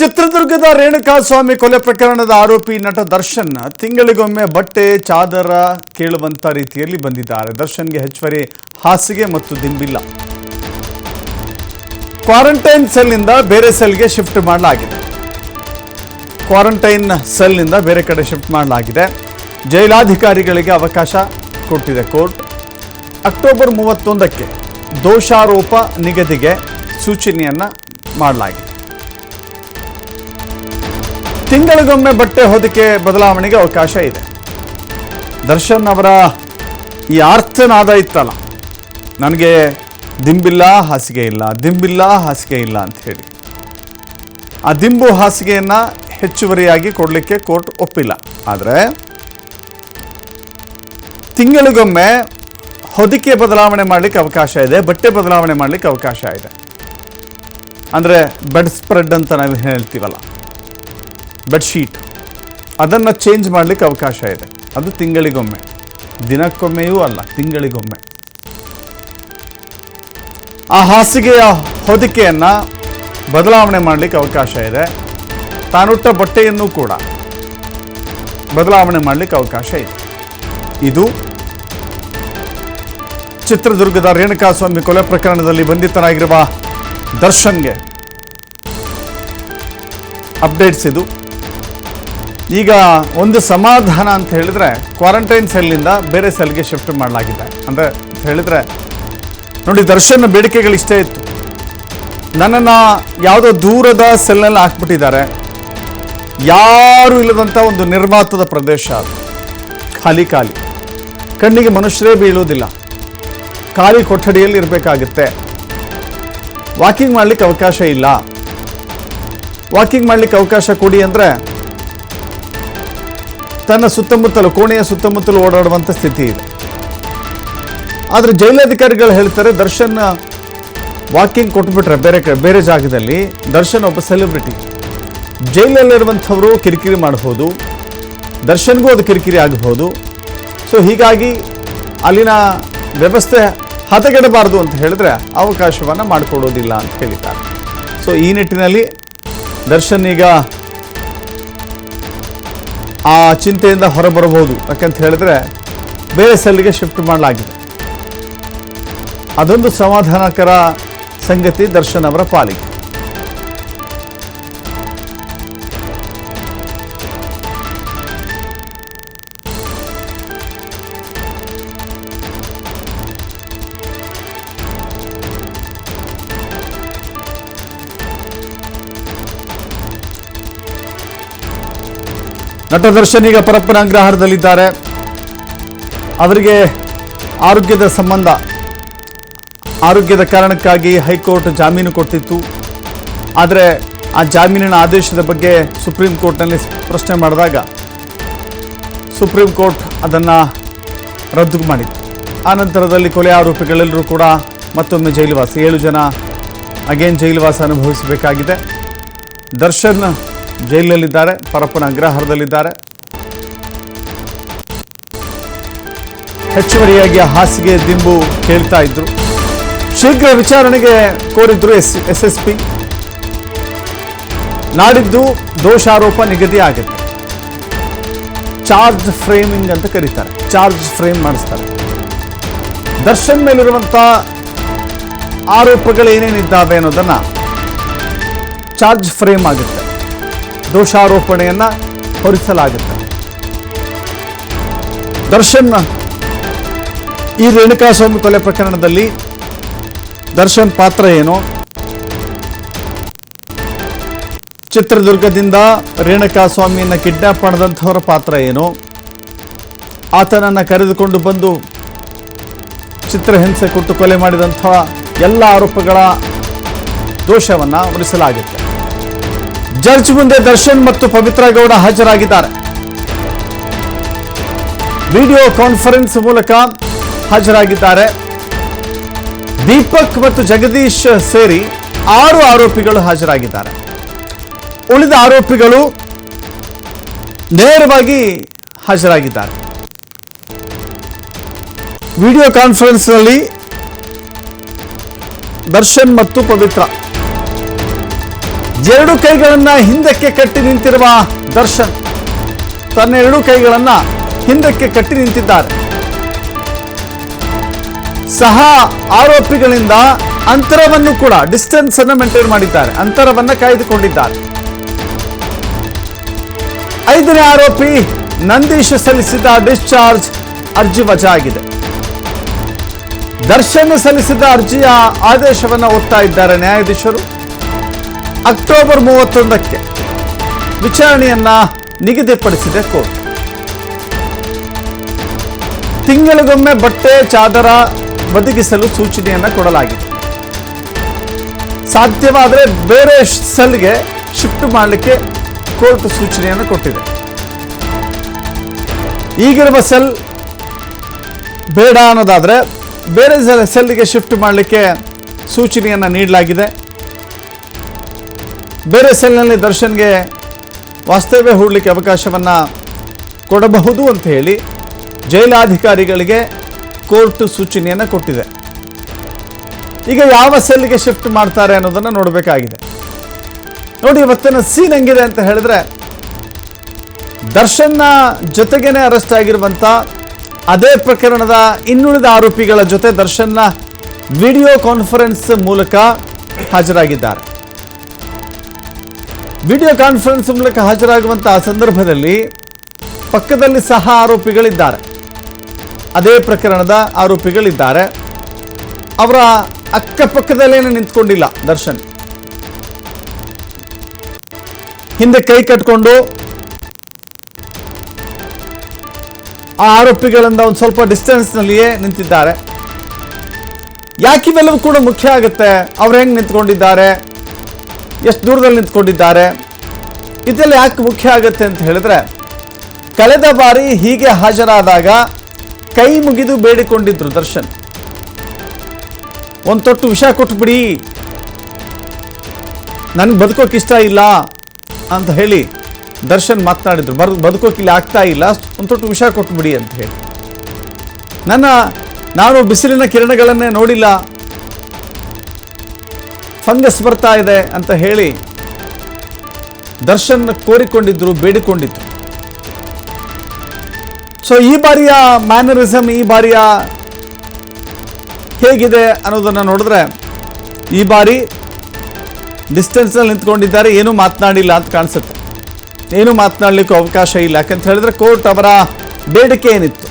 ಚಿತ್ರದುರ್ಗದ ರೇಣುಕಾಸ್ವಾಮಿ ಕೊಲೆ ಪ್ರಕರಣದ ಆರೋಪಿ ನಟ ದರ್ಶನ್ ತಿಂಗಳಿಗೊಮ್ಮೆ ಬಟ್ಟೆ ಚಾದರ ಕೇಳುವಂತ ರೀತಿಯಲ್ಲಿ ಬಂದಿದ್ದಾರೆ. ದರ್ಶನ್ಗೆ ಹೆಚ್ಚುವರಿ ಹಾಸಿಗೆ ಮತ್ತು ದಿಂಬಿಲ್ಲ. ಕ್ವಾರಂಟೈನ್ ಸೆಲ್ನಿಂದ ಬೇರೆ ಸೆಲ್ಗೆ ಶಿಫ್ಟ್ ಮಾಡಲಾಗಿದೆ. ಕ್ವಾರಂಟೈನ್ ಸೆಲ್ನಿಂದ ಬೇರೆ ಕಡೆ ಶಿಫ್ಟ್ ಮಾಡಲಾಗಿದೆ. ಜೈಲಾಧಿಕಾರಿಗಳಿಗೆ ಅವಕಾಶ ಕೊಟ್ಟಿದೆ ಕೋರ್ಟ್. ಅಕ್ಟೋಬರ್ 31ಕ್ಕೆ ದೋಷಾರೋಪ ನಿಗದಿಗೆ ಸೂಚನೆಯನ್ನ ಮಾಡಲಾಗಿದೆ. ತಿಂಗಳಿಗೊಮ್ಮೆ ಬಟ್ಟೆ ಹೊದಿಕೆ ಬದಲಾವಣೆಗೆ ಅವಕಾಶ ಇದೆ. ದರ್ಶನ್ ಅವರ ಈ ಆರ್ತನಾದ ಇತ್ತಲ್ಲ, ನನಗೆ ದಿಂಬಿಲ್ಲ ಹಾಸಿಗೆ ಇಲ್ಲ, ದಿಂಬಿಲ್ಲ ಹಾಸಿಗೆ ಇಲ್ಲ ಅಂತ ಹೇಳಿ, ಆ ದಿಂಬು ಹಾಸಿಗೆಯನ್ನು ಹೆಚ್ಚುವರಿಯಾಗಿ ಕೊಡಲಿಕ್ಕೆ ಕೋರ್ಟ್ ಒಪ್ಪಿಲ್ಲ. ಆದರೆ ತಿಂಗಳಿಗೊಮ್ಮೆ ಹೊದಿಕೆ ಬದಲಾವಣೆ ಮಾಡಲಿಕ್ಕೆ ಅವಕಾಶ ಇದೆ, ಬಟ್ಟೆ ಬದಲಾವಣೆ ಮಾಡಲಿಕ್ಕೆ ಅವಕಾಶ ಇದೆ. ಅಂದರೆ ಬೆಡ್ ಸ್ಪ್ರೆಡ್ ಅಂತ ನಾವು ಹೇಳ್ತೀವಲ್ಲ, ಬೆಡ್ಶೀಟ್, ಅದನ್ನು ಚೇಂಜ್ ಮಾಡಲಿಕ್ಕೆ ಅವಕಾಶ ಇದೆ. ಅದು ತಿಂಗಳಿಗೊಮ್ಮೆ, ದಿನಕ್ಕೊಮ್ಮೆಯೂ ಅಲ್ಲ, ತಿಂಗಳಿಗೊಮ್ಮೆ. ಆ ಹಾಸಿಗೆಯ ಹೊದಿಕೆಯನ್ನು ಬದಲಾವಣೆ ಮಾಡಲಿಕ್ಕೆ ಅವಕಾಶ ಇದೆ. ತಾನುಟ್ಟ ಬಟ್ಟೆಯನ್ನು ಕೂಡ ಬದಲಾವಣೆ ಮಾಡಲಿಕ್ಕೆ ಅವಕಾಶ ಇದೆ. ಇದು ಚಿತ್ರದುರ್ಗದ ರೇಣುಕಾಸ್ವಾಮಿ ಕೊಲೆ ಪ್ರಕರಣದಲ್ಲಿ ಬಂಧಿತರಾಗಿರುವ ದರ್ಶನ್ಗೆ ಅಪ್ಡೇಟ್ಸ್. ಇದು ಈಗ ಒಂದು ಸಮಾಧಾನ ಅಂತ ಹೇಳಿದ್ರೆ, ಕ್ವಾರಂಟೈನ್ ಸೆಲ್ನಿಂದ ಬೇರೆ ಸೆಲ್ಗೆ ಶಿಫ್ಟ್ ಮಾಡಲಾಗಿದೆ. ಅಂದರೆ ಹೇಳಿದ್ರೆ ನೋಡಿ, ದರ್ಶನ್ ಬೇಡಿಕೆಗಳಿಷ್ಟೇ ಇತ್ತು. ನನ್ನನ್ನು ಯಾವುದೋ ದೂರದ ಸೆಲ್ನಲ್ಲಿ ಹಾಕ್ಬಿಟ್ಟಿದ್ದಾರೆ, ಯಾರೂ ಇಲ್ಲದಂಥ ಒಂದು ನಿರ್ವಾತದ ಪ್ರದೇಶ, ಅದು ಖಾಲಿ ಖಾಲಿ, ಕಣ್ಣಿಗೆ ಮನುಷ್ಯರೇ ಬೀಳುವುದಿಲ್ಲ, ಖಾಲಿ ಕೊಠಡಿಯಲ್ಲಿ ಇರಬೇಕಾಗುತ್ತೆ. ವಾಕಿಂಗ್ ಮಾಡಲಿಕ್ಕೆ ಅವಕಾಶ ಇಲ್ಲ. ವಾಕಿಂಗ್ ಮಾಡಲಿಕ್ಕೆ ಅವಕಾಶ ಕೊಡಿ ಅಂದರೆ ತನ್ನ ಸುತ್ತಮುತ್ತಲು, ಕೋಣೆಯ ಸುತ್ತಮುತ್ತಲು ಓಡಾಡುವಂಥ ಸ್ಥಿತಿ ಇದೆ. ಆದರೆ ಜೈಲಾಧಿಕಾರಿಗಳು ಹೇಳ್ತಾರೆ, ದರ್ಶನ್ ವಾಕಿಂಗ್ ಕೊಟ್ಬಿಟ್ರೆ ಬೇರೆ ಜಾಗದಲ್ಲಿ, ದರ್ಶನ್ ಒಬ್ಬ ಸೆಲೆಬ್ರಿಟಿ, ಜೈಲಲ್ಲಿರುವಂಥವರು ಕಿರಿಕಿರಿ ಮಾಡಬಹುದು, ದರ್ಶನ್ಗೂ ಅದು ಕಿರಿಕಿರಿ ಆಗಬಹುದು. ಸೊ ಹೀಗಾಗಿ ಅಲ್ಲಿನ ವ್ಯವಸ್ಥೆ ಹದಗೆಡಬಾರ್ದು ಅಂತ ಹೇಳಿದ್ರೆ ಅವಕಾಶವನ್ನು ಮಾಡಿಕೊಡೋದಿಲ್ಲ ಅಂತ ಹೇಳಿದ್ದಾರೆ. ಸೊ ಈ ನಿಟ್ಟಿನಲ್ಲಿ ದರ್ಶನ್ ಈಗ ಆ ಚಿಂತೆಯಿಂದ ಹೊರಬರಬಹುದು. ಯಾಕಂತ ಹೇಳಿದ್ರೆ ಬೇರೆ ಸೆಲ್ಗೆ ಶಿಫ್ಟ್ ಮಾಡಲಾಗಿದೆ. ಅದೊಂದು ಸಮಾಧಾನಕರ ಸಂಗತಿ ದರ್ಶನ್ ಅವರ ಪಾಲಿಗೆ. ನಟ ದರ್ಶನ್ ಈಗ ಪರಪ್ಪನ ಅಗ್ರಹಾರದಲ್ಲಿದ್ದಾರೆ. ಅವರಿಗೆ ಆರೋಗ್ಯದ ಕಾರಣಕ್ಕಾಗಿ ಹೈಕೋರ್ಟ್ ಜಾಮೀನು ಕೊಟ್ಟಿತ್ತು. ಆದರೆ ಆ ಜಾಮೀನಿನ ಆದೇಶದ ಬಗ್ಗೆ ಸುಪ್ರೀಂ ಕೋರ್ಟ್ನಲ್ಲಿ ಪ್ರಶ್ನೆ ಮಾಡಿದಾಗ ಸುಪ್ರೀಂ ಕೋರ್ಟ್ ಅದನ್ನು ರದ್ದು ಮಾಡಿತ್ತು. ಆ ನಂತರದಲ್ಲಿ ಕೊಲೆ ಆರೋಪಿಗಳೆಲ್ಲರೂ ಕೂಡ ಮತ್ತೊಮ್ಮೆ ಜೈಲುವಾಸ, 7 ಜನ ಅಗೇನ್ ಜೈಲುವಾಸ ಅನುಭವಿಸಬೇಕಾಗಿದೆ. ದರ್ಶನ್ ಜೈಲಲ್ಲಿದ್ದಾರೆ, ಪರಪ್ಪನ ಅಗ್ರಹಾರದಲ್ಲಿದ್ದಾರೆ. ಹೆಚ್ಚುವರಿಯಾಗಿ ಹಾಸಿಗೆ ದಿಂಬು ಕೇಳ್ತಾ ಇದ್ರು. ಶೀಘ್ರ ವಿಚಾರಣೆಗೆ ಕೋರಿದ್ರು SSP. ನಾಡಿದ್ದು ದೋಷಾರೋಪ ನಿಗದಿ ಆಗುತ್ತೆ. ಚಾರ್ಜ್ ಫ್ರೇಮಿಂಗ್ ಅಂತ ಕರೀತಾರೆ, ಚಾರ್ಜ್ ಫ್ರೇಮ್ ಮಾಡಿಸ್ತಾರೆ. ದರ್ಶನ್ ಮೇಲಿರುವಂಥ ಆರೋಪಗಳು ಏನೇನಿದ್ದಾವೆ ಅನ್ನೋದನ್ನ ಚಾರ್ಜ್ ಫ್ರೇಮ್ ಆಗುತ್ತೆ, ದೋಷಾರೋಪಣೆಯನ್ನ ಹೊರಿಸಲಾಗುತ್ತೆ. ದರ್ಶನ್ ಈ ರೇಣುಕಾಸ್ವಾಮಿ ಕೊಲೆ ಪ್ರಕರಣದಲ್ಲಿ ದರ್ಶನ್ ಪಾತ್ರ ಏನು, ಚಿತ್ರದುರ್ಗದಿಂದ ರೇಣುಕಾಸ್ವಾಮಿಯನ್ನು ಕಿಡ್ನಾಪ್ ಮಾಡಿದಂಥವರ ಪಾತ್ರ ಏನು, ಆತನನ್ನು ಕರೆದುಕೊಂಡು ಬಂದು ಚಿತ್ರಹಿಂಸೆ ಕೊಟ್ಟು ಕೊಲೆ ಮಾಡಿದಂಥ ಎಲ್ಲ ಆರೋಪಗಳ ದೋಷವನ್ನು ಹೊರಿಸಲಾಗುತ್ತೆ. ಜಡ್ಜ್ ಮುಂದೆ ದರ್ಶನ್ ಮತ್ತು ಪವಿತ್ರ ಗೌಡ ಹಾಜರಾಗಿದ್ದಾರೆ. ವಿಡಿಯೋ ಕಾನ್ಫರೆನ್ಸ್ ಮೂಲಕ ಹಾಜರಾಗಿದ್ದಾರೆ. ದೀಪಕ್ ಮತ್ತು ಜಗದೀಶ್ ಸೇರಿ 6 ಆರೋಪಿಗಳು ಹಾಜರಾಗಿದ್ದಾರೆ. ಉಳಿದ ಆರೋಪಿಗಳು ನೇರವಾಗಿ ಹಾಜರಾಗಿದ್ದಾರೆ. ವಿಡಿಯೋ ಕಾನ್ಫರೆನ್ಸ್ನಲ್ಲಿ ದರ್ಶನ್ ಮತ್ತು ಪವಿತ್ರ ಎರಡು ಕೈಗಳನ್ನ ಹಿಂದಕ್ಕೆ ಕಟ್ಟಿ ನಿಂತಿರುವ ದರ್ಶನ್ ತನ್ನ ಎರಡು ಕೈಗಳನ್ನ ಹಿಂದಕ್ಕೆ ಕಟ್ಟಿ ನಿಂತಿದ್ದಾರೆ. ಸಹ ಆರೋಪಿಗಳಿಂದ ಅಂತರವನ್ನು ಕೂಡ ಡಿಸ್ಟೆನ್ಸ್ ಅನ್ನು ಮೇಂಟೈನ್ ಮಾಡಿದ್ದಾರೆ, ಅಂತರವನ್ನ ಕಾಯ್ದುಕೊಂಡಿದ್ದಾರೆ. 5ನೇ ಆರೋಪಿ ನಂದೀಶ್ ಸಲ್ಲಿಸಿದ ಡಿಸ್ಚಾರ್ಜ್ ಅರ್ಜಿ ವಜಾ ಆಗಿದೆ. ದರ್ಶನ್ ಸಲ್ಲಿಸಿದ ಅರ್ಜಿಯ ಆದೇಶವನ್ನು ಓದ್ತಾ ಇದ್ದಾರೆ ನ್ಯಾಯಾಧೀಶರು. ಅಕ್ಟೋಬರ್ 31ಕ್ಕೆ ವಿಚಾರಣೆಯನ್ನ ನಿಗದಿಪಡಿಸಿದೆ ಕೋರ್ಟ್. ತಿಂಗಳಿಗೊಮ್ಮೆ ಬಟ್ಟೆ ಚಾದರ ಒದಗಿಸಲು ಸೂಚನೆಯನ್ನ ಕೊಡಲಾಗಿದೆ. ಸಾಧ್ಯವಾದರೆ ಬೇರೆ ಸೆಲ್ಗೆ ಶಿಫ್ಟ್ ಮಾಡಲಿಕ್ಕೆ ಕೋರ್ಟ್ ಸೂಚನೆಯನ್ನು ಕೊಟ್ಟಿದೆ. ಈಗಿರುವ ಸೆಲ್ ಬೇಡ ಅನ್ನೋದಾದ್ರೆ ಬೇರೆ ಸೆಲ್ಗೆ ಶಿಫ್ಟ್ ಮಾಡಲಿಕ್ಕೆ ಸೂಚನೆಯನ್ನು ನೀಡಲಾಗಿದೆ. ಬೇರೆ ಸೆಲ್ನಲ್ಲಿ ದರ್ಶನ್ಗೆ ವಾಸ್ತವ್ಯ ಹೂಡಲಿಕ್ಕೆ ಅವಕಾಶವನ್ನು ಕೊಡಬಹುದು ಅಂತ ಹೇಳಿ ಜೈಲಾಧಿಕಾರಿಗಳಿಗೆ ಕೋರ್ಟ್ ಸೂಚನೆಯನ್ನು ಕೊಟ್ಟಿದೆ. ಈಗ ಯಾವ ಸೆಲ್ಗೆ ಶಿಫ್ಟ್ ಮಾಡ್ತಾರೆ ಅನ್ನೋದನ್ನು ನೋಡಬೇಕಾಗಿದೆ. ನೋಡಿ, ಇವತ್ತಿನ ಸೀನ್ ಹೆಂಗಿದೆ ಅಂತ ಹೇಳಿದ್ರೆ, ದರ್ಶನ್ನ ಜೊತೆಗೇನೆ ಅರೆಸ್ಟ್ ಆಗಿರುವಂಥ ಅದೇ ಪ್ರಕರಣದ ಇನ್ನುಳಿದ ಆರೋಪಿಗಳ ಜೊತೆ ದರ್ಶನ್ನ ವಿಡಿಯೋ ಕಾನ್ಫರೆನ್ಸ್ ಮೂಲಕ ಹಾಜರಾಗಿದ್ದಾರೆ. ವಿಡಿಯೋ ಕಾನ್ಫರೆನ್ಸ್ ಮೂಲಕ ಹಾಜರಾಗುವಂತಹ ಸಂದರ್ಭದಲ್ಲಿ ಪಕ್ಕದಲ್ಲಿ ಸಹ ಆರೋಪಿಗಳಿದ್ದಾರೆ, ಅದೇ ಪ್ರಕರಣದ ಆರೋಪಿಗಳಿದ್ದಾರೆ. ಅವರ ಅಕ್ಕಪಕ್ಕದಲ್ಲೇನೆ ನಿಂತ್ಕೊಂಡಿಲ್ಲ ದರ್ಶನ್. ಹಿಂದೆ ಕೈ ಕಟ್ಕೊಂಡು ಆ ಆರೋಪಿಗಳಿಂದ ಒಂದು ಸ್ವಲ್ಪ ಡಿಸ್ಟೆನ್ಸ್ನಲ್ಲಿಯೇ ನಿಂತಿದ್ದಾರೆ. ಯಾಕಿವೆಲ್ಲವೂ ಕೂಡ ಮುಖ್ಯ ಆಗುತ್ತೆ. ಅವ್ರು ಹೆಂಗೆ ನಿಂತ್ಕೊಂಡಿದ್ದಾರೆ, ಎಷ್ಟು ದೂರದಲ್ಲಿ ನಿಂತ್ಕೊಂಡಿದ್ದಾರೆ, ಇದೆಲ್ಲ ಯಾಕೆ ಮುಖ್ಯ ಆಗುತ್ತೆ ಅಂತ ಹೇಳಿದ್ರೆ, ಕಳೆದ ಬಾರಿ ಹೀಗೆ ಹಾಜರಾದಾಗ ಕೈ ಮುಗಿದು ಬೇಡಿಕೊಂಡಿದ್ರು ದರ್ಶನ್. ಒಂದು ತೊಟ್ಟು ವಿಷ ಕೊಟ್ಬಿಡಿ, ನನ್ಗೆ ಬದುಕೋಕೆ ಇಷ್ಟ ಇಲ್ಲ ಅಂತ ಹೇಳಿ ದರ್ಶನ್ ಮಾತನಾಡಿದ್ರು. ಬದುಕೋಕಿಲ್ಲ, ಆಗ್ತಾ ಇಲ್ಲ, ಒಂದು ತೊಟ್ಟು ವಿಷ ಕೊಟ್ಬಿಡಿ ಅಂತ ಹೇಳಿ. ನಾನು ಬಿಸಿಲಿನ ಕಿರಣಗಳನ್ನೇ ನೋಡಿಲ್ಲ, ಫಂಗಸ್ ಬರ್ತಾ ಇದೆ ಅಂತ ಹೇಳಿ ದರ್ಶನ್ ಕೋರಿಕೊಂಡಿದ್ರು, ಬೇಡಿಕೊಂಡಿದ್ರು. ಸೊ ಈ ಬಾರಿಯ ಮ್ಯಾನರಿಸಮ್, ಈ ಬಾರಿಯ ಹೇಗಿದೆ ಅನ್ನೋದನ್ನು ನೋಡಿದ್ರೆ, ಈ ಬಾರಿ ಡಿಸ್ಟೆನ್ಸ್ನಲ್ಲಿ ನಿಂತ್ಕೊಂಡಿದ್ದಾರೆ, ಏನೂ ಮಾತನಾಡಿಲ್ಲ ಅಂತ ಕಾಣಿಸುತ್ತೆ. ಏನೂ ಮಾತನಾಡಲಿಕ್ಕೂ ಅವಕಾಶ ಇಲ್ಲ. ಯಾಕಂತ ಹೇಳಿದ್ರೆ ಕೋರ್ಟ್ ಅವರ ಬೇಡಿಕೆ ಏನಿತ್ತು,